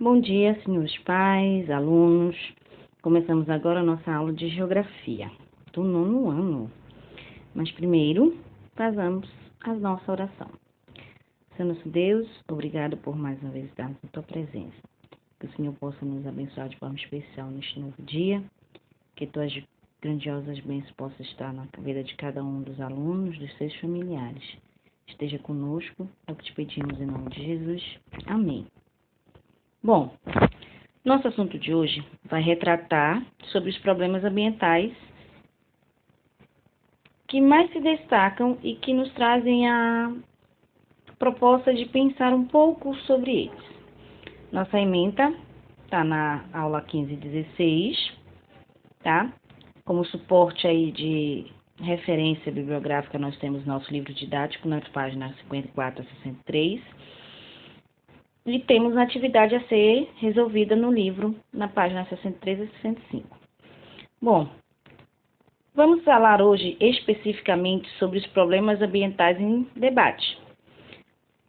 Bom dia, senhores pais, alunos. Começamos agora a nossa aula de Geografia do 9º ano. Mas primeiro, façamos a nossa oração. Senhor nosso Deus, obrigado por mais uma vez darmos a tua presença. Que o Senhor possa nos abençoar de forma especial neste novo dia. Que tuas grandiosas bênçãos possam estar na vida de cada um dos alunos, dos seus familiares. Esteja conosco, é o que te pedimos em nome de Jesus. Amém. Bom, nosso assunto de hoje vai retratar sobre os problemas ambientais que mais se destacam e que nos trazem a proposta de pensar um pouco sobre eles. Nossa ementa está na aula 15 e 16, tá? Como suporte aí de referência bibliográfica, nós temos nosso livro didático nas páginas 54 a 63. E temos a atividade a ser resolvida no livro, na página 63 e 65. Bom, vamos falar hoje especificamente sobre os problemas ambientais em debate.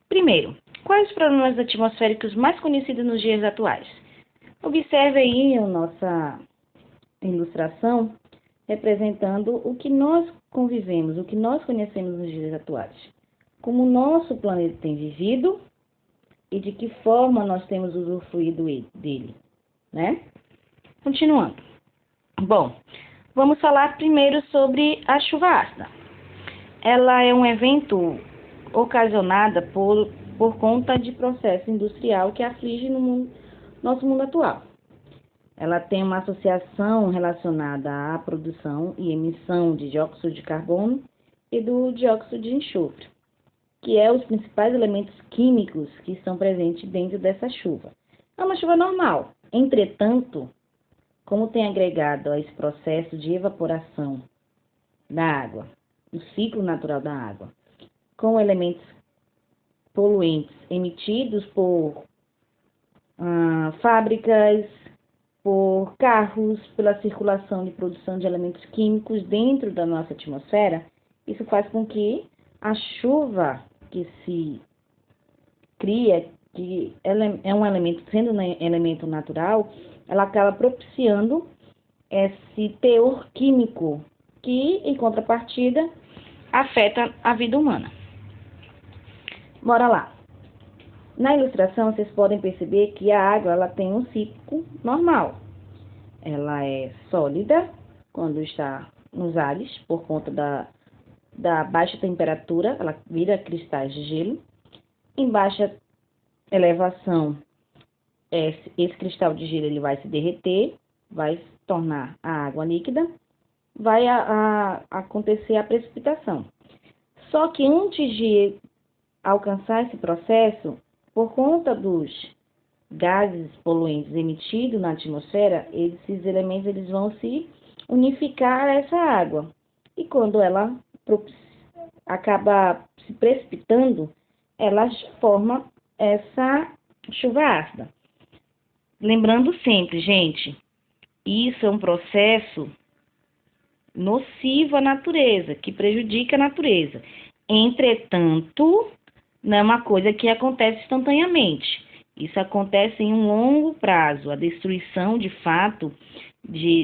Primeiro, quais os problemas atmosféricos mais conhecidos nos dias atuais? Observe aí a nossa ilustração representando o que nós convivemos, o que nós conhecemos nos dias atuais. Como o nosso planeta tem vivido e de que forma nós temos usufruído dele, né? Continuando. Bom, vamos falar primeiro sobre a chuva ácida. Ela é um evento ocasionado por conta de processo industrial que aflige nosso mundo atual. Ela tem uma associação relacionada à produção e emissão de dióxido de carbono e do dióxido de enxofre, que é os principais elementos químicos que estão presentes dentro dessa chuva. É uma chuva normal. Entretanto, como tem agregado a esse processo de evaporação da água, o ciclo natural da água, com elementos poluentes emitidos por fábricas, por carros, pela circulação de produção de elementos químicos dentro da nossa atmosfera, isso faz com que a chuva que se cria, que ela é um elemento, sendo um elemento natural, ela acaba propiciando esse teor químico que, em contrapartida, afeta a vida humana. Bora lá. Na ilustração, vocês podem perceber que a água ela tem um ciclo normal. Ela é sólida quando está nos ares, por conta da baixa temperatura, ela vira cristais de gelo. Em baixa elevação, esse cristal de gelo ele vai se derreter, vai se tornar a água líquida, vai acontecer a precipitação. Só que antes de alcançar esse processo, por conta dos gases poluentes emitidos na atmosfera, esses elementos eles vão se unificar a essa água. E quando ela acaba se precipitando, ela forma essa chuva ácida. Lembrando sempre, gente, isso é um processo nocivo à natureza, que prejudica a natureza. Entretanto, não é uma coisa que acontece instantaneamente. Isso acontece em um longo prazo. A destruição, de fato,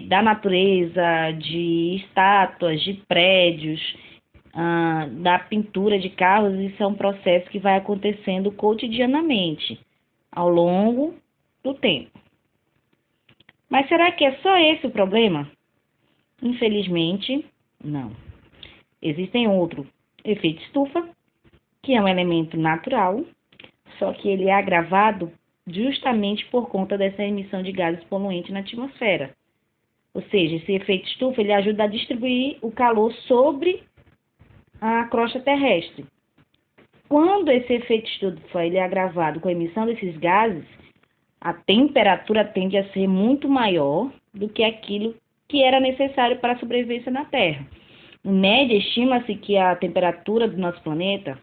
da natureza, de estátuas, de prédios, da pintura de carros, isso é um processo que vai acontecendo cotidianamente, ao longo do tempo. Mas será que é só esse o problema? Infelizmente, não. Existem outro efeito estufa, que é um elemento natural, só que ele é agravado justamente por conta dessa emissão de gases poluentes na atmosfera. Ou seja, esse efeito estufa ele ajuda a distribuir o calor sobre a crosta terrestre. Quando esse efeito estufa ele é agravado com a emissão desses gases, a temperatura tende a ser muito maior do que aquilo que era necessário para a sobrevivência na Terra. Em média, estima-se que a temperatura do nosso planeta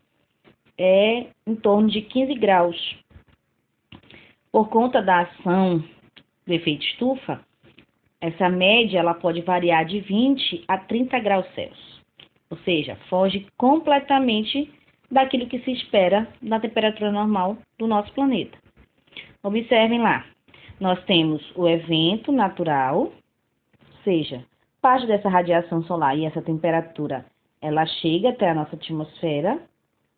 é em torno de 15 graus. Por conta da ação do efeito estufa, essa média ela pode variar de 20 a 30 graus Celsius. Ou seja, foge completamente daquilo que se espera da temperatura normal do nosso planeta. Observem lá, nós temos o evento natural, ou seja, parte dessa radiação solar e essa temperatura, ela chega até a nossa atmosfera,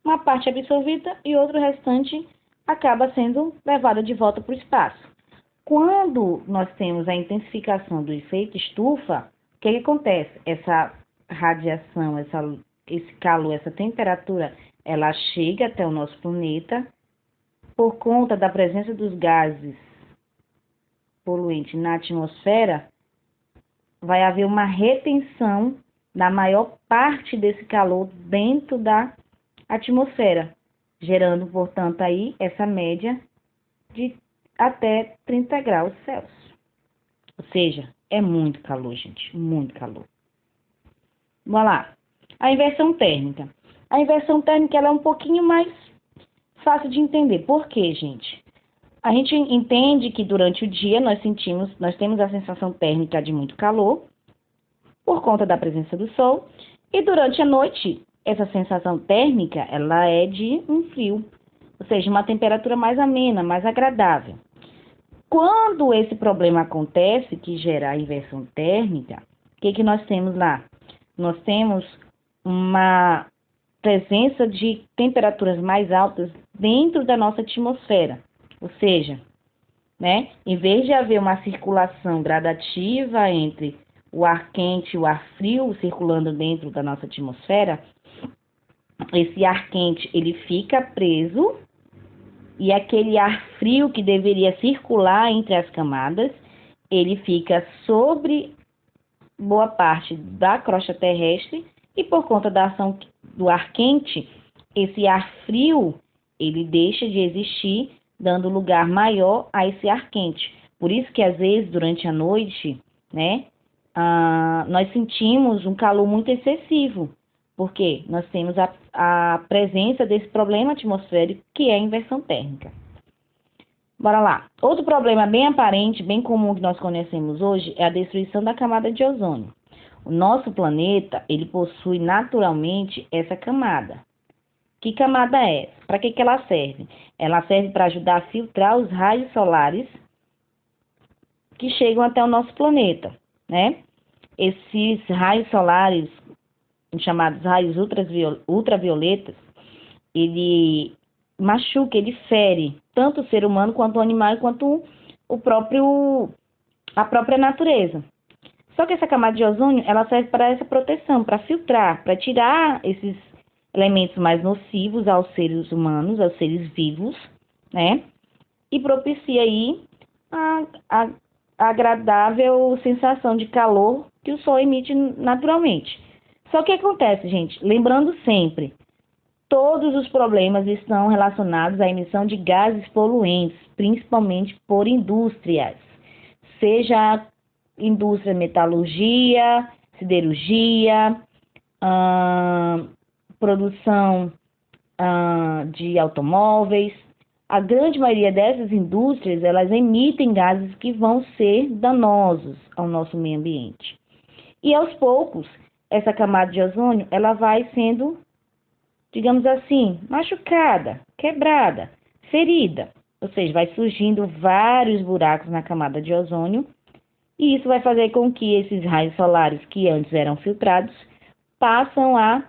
uma parte absorvida e outro restante acaba sendo levada de volta para o espaço. Quando nós temos a intensificação do efeito estufa, o que acontece? Essa radiação, esse calor, essa temperatura, ela chega até o nosso planeta por conta da presença dos gases poluentes na atmosfera. Vai haver uma retenção da maior parte desse calor dentro da atmosfera, gerando, portanto, aí essa média de até 30 graus Celsius. Ou seja, é muito calor, gente, muito calor. Vamos lá. A inversão térmica. A inversão térmica ela é um pouquinho mais fácil de entender. Por quê, gente? A gente entende que durante o dia nós temos a sensação térmica de muito calor, por conta da presença do sol, e durante a noite, essa sensação térmica, ela é de um frio, ou seja, uma temperatura mais amena, mais agradável. Quando esse problema acontece, que gera a inversão térmica, o que nós temos lá? Nós temos uma presença de temperaturas mais altas dentro da nossa atmosfera, ou seja, né, em vez de haver uma circulação gradativa entre o ar quente e o ar frio circulando dentro da nossa atmosfera, esse ar quente ele fica preso e aquele ar frio que deveria circular entre as camadas, ele fica sobre boa parte da crosta terrestre e por conta da ação do ar quente, esse ar frio ele deixa de existir, dando lugar maior a esse ar quente. Por isso que às vezes durante a noite, né, nós sentimos um calor muito excessivo, porque nós temos a presença desse problema atmosférico, que é a inversão térmica. Bora lá. Outro problema bem aparente, bem comum que nós conhecemos hoje, é a destruição da camada de ozônio. O nosso planeta, ele possui naturalmente essa camada. Que camada é essa? Para que ela serve? Ela serve para ajudar a filtrar os raios solares que chegam até o nosso planeta, né? Esses raios solares, chamados raios ultravioletas, ele machuca, ele fere tanto o ser humano quanto o animal quanto a própria natureza. Só que essa camada de ozônio, ela serve para essa proteção, para filtrar, para tirar esses elementos mais nocivos aos seres humanos, aos seres vivos, né? E propicia aí a agradável sensação de calor que o Sol emite naturalmente. Só que acontece, gente, lembrando sempre, todos os problemas estão relacionados à emissão de gases poluentes, principalmente por indústrias, seja indústria metalurgia, siderurgia, produção de automóveis. A grande maioria dessas indústrias, elas emitem gases que vão ser danosos ao nosso meio ambiente. E aos poucos, essa camada de ozônio, ela vai sendo, digamos assim, machucada, quebrada, ferida. Ou seja, vai surgindo vários buracos na camada de ozônio, e isso vai fazer com que esses raios solares que antes eram filtrados passam a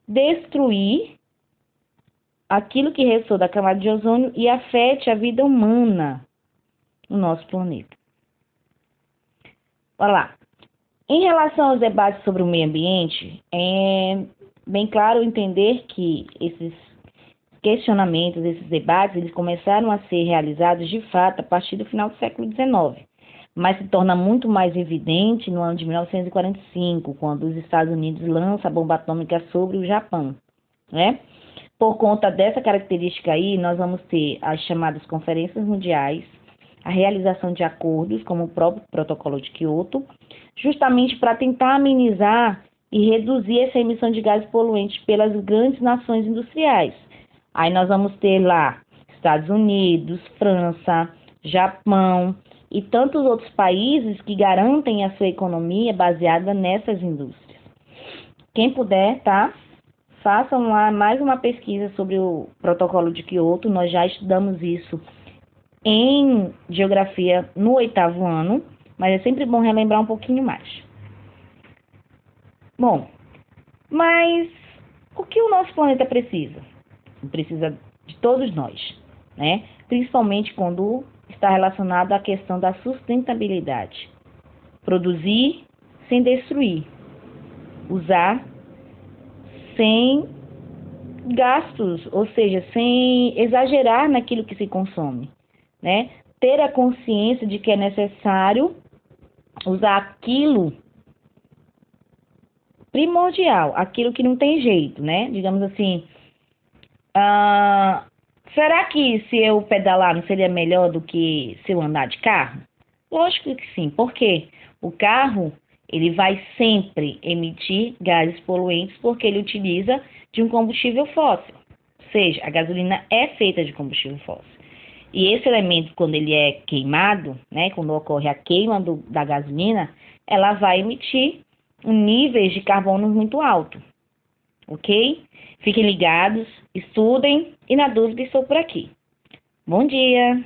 destruir aquilo que restou da camada de ozônio e afete a vida humana no nosso planeta. Olha lá. Em relação aos debates sobre o meio ambiente, é bem claro entender que esses questionamentos, esses debates, eles começaram a ser realizados de fato a partir do final do século XIX, mas se torna muito mais evidente no ano de 1945, quando os Estados Unidos lançam a bomba atômica sobre o Japão, né? Por conta dessa característica aí, nós vamos ter as chamadas conferências mundiais, a realização de acordos, como o próprio Protocolo de Kyoto, justamente para tentar amenizar e reduzir essa emissão de gases poluentes pelas grandes nações industriais. Aí nós vamos ter lá Estados Unidos, França, Japão e tantos outros países que garantem a sua economia baseada nessas indústrias. Quem puder, tá? Façam lá mais uma pesquisa sobre o Protocolo de Kyoto, nós já estudamos isso em geografia no 8º ano, mas é sempre bom relembrar um pouquinho mais. Bom, mas o que o nosso planeta precisa? Precisa de todos nós, né? Principalmente quando está relacionado à questão da sustentabilidade. Produzir sem destruir. Usar sem gastos, ou seja, sem exagerar naquilo que se consome, né? Ter a consciência de que é necessário usar aquilo primordial, aquilo que não tem jeito, né? Digamos assim, será que se eu pedalar não seria melhor do que se eu andar de carro? Lógico que sim. Por quê? O carro, ele vai sempre emitir gases poluentes porque ele utiliza de um combustível fóssil. Ou seja, a gasolina é feita de combustível fóssil. E esse elemento, quando ele é queimado, né, quando ocorre a queima da gasolina, ela vai emitir níveis de carbono muito alto, ok? Fiquem ligados, estudem e na dúvida estou por aqui. Bom dia!